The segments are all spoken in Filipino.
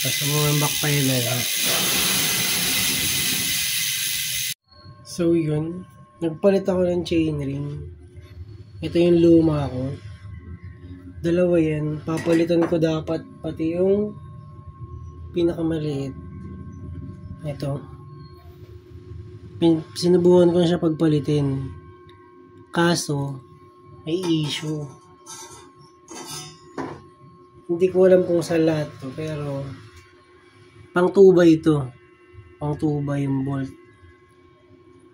Tapos yung backpiler. So yun, nagpalit ako ng chainring. Ito yung luma ko. Dalawa yan. Papalitan ko dapat pati yung pinakamaliit. Ito. Sinubukan ko na siya pagpalitin. Kaso, may issue. Hindi ko alam kung sa lahat to, pero pang tuba ito. Pang tuba yung bolt.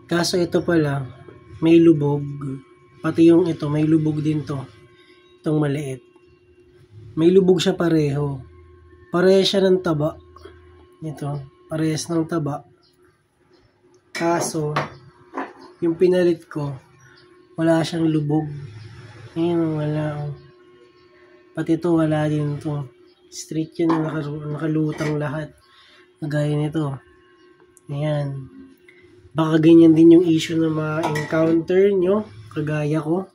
Kaso ito pala, may lubog. Pati yung ito, may lubog din to. Itong maliit. May lubog siya pareho. Parehas siya ng taba. Ito, parehas ng taba. Kaso, yung pinalit ko, wala siyang lubog. Ayun, wala. Pati ito, wala din to. Straight yun, nakalutang lahat. Kagaya nito. Ayan. Baka ganyan din yung issue na ma-encounter nyo. Kagaya ko.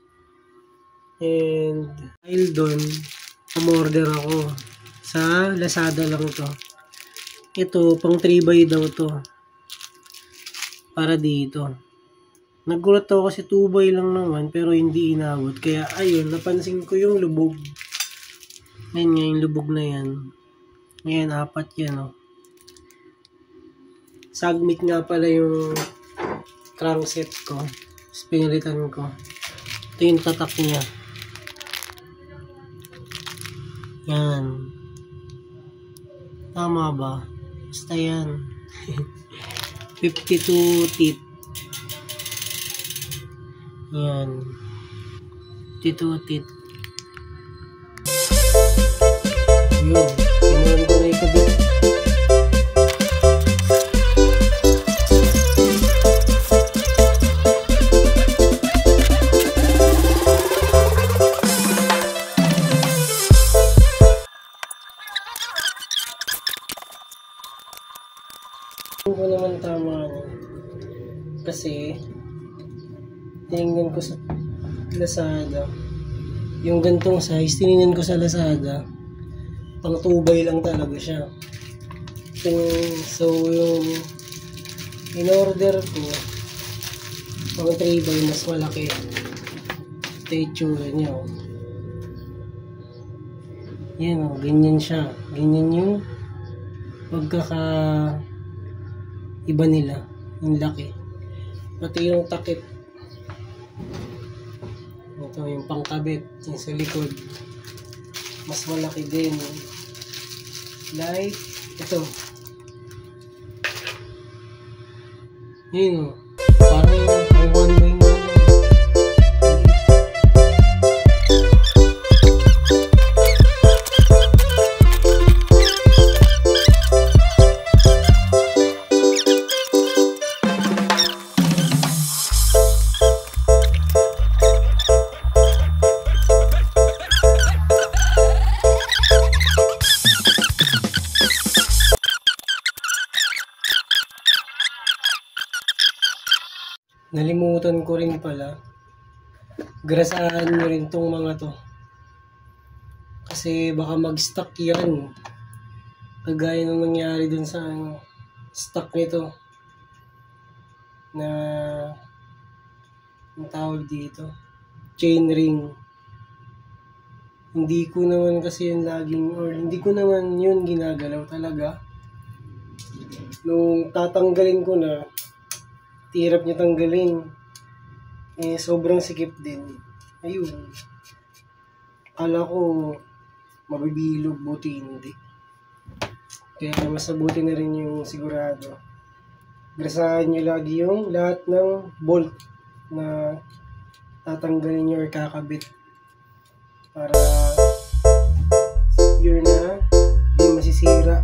And, dahil doon, umorder ako. Sa Lazada lang to. Ito, pang 3x daw to. Para dito. Nagulat ako kasi 2x lang naman, pero hindi inabot. Kaya, ayun, napansin ko yung lubog. Ayun nga, yung lubog na yan. Ayan, 4 yan, oh. Sagmit nga pala yung crankset ko. Pinalitan ko. Ito yung tatak niya. Yan. Tama ba? Basta yan. 52 teeth. Yan. 52 teeth. Yun. Simulan ko na ikabit. Hindi ko naman tama na. Kasi tinignan ko sa Lazada. Yung gantong size, tinignan ko sa Lazada. Pang 2x lang talaga siya. So yung in-order ko, pang 3x mas malaki. Ito yung tsura niya. Oh. Yan o, ganyan siya. Ganyan yung pagkaka iba nila, yung laki. Pati yung takip. Ito yung pangkabit, yung sa likod. Mas malaki din. Like, ito. Yun o. Parang yung 1x1. Nalimutan ko rin pala. Grasaan nyo rin tong mga to. Kasi baka mag-stuck yan. Kagaya ng nangyari dun sa stuck nito. Na ang tawag dito. Chain ring. Hindi ko naman kasi yun laging, or hindi ko naman yun ginagalaw talaga. Nung tatanggalin ko na, tirap niya tanggalin. Eh, sobrang sikip din. Ayun. Akala ko mabibilog, buti hindi. Kaya mas mabuti na rin yung sigurado. Grasahan nyo lagi yung lahat ng bolt na tatanggalin nyo or kakabit. Para secure na, hindi masisira.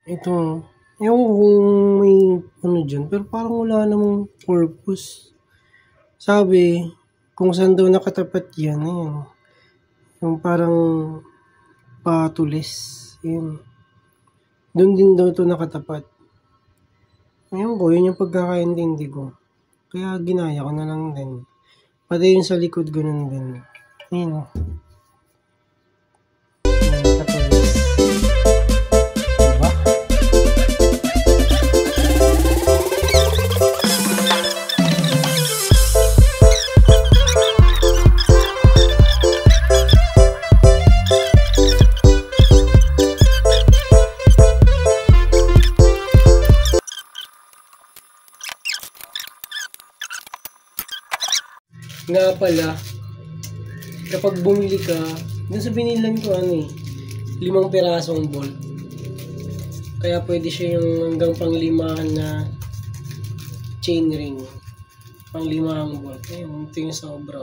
Ito, ewan ko kung may ano dyan, pero parang wala namang purpose. Sabi, kung saan daw nakatapat yan, ayun. Yung parang patulis, yun. Doon din daw ito nakatapat. Ayun ko, yun yung pagkakaintindi ko. Kaya ginaya ko na lang din. Pati yung sa likod, ganun din. Ayun o. Diba? Nga pala, kapag bumili ka, dun sa binilan ko 5 pirasong bolt. Kaya pwede siya yung hanggang pang-5 na chain ring. Pang-5 bolt. Ayun, ito yung sobra.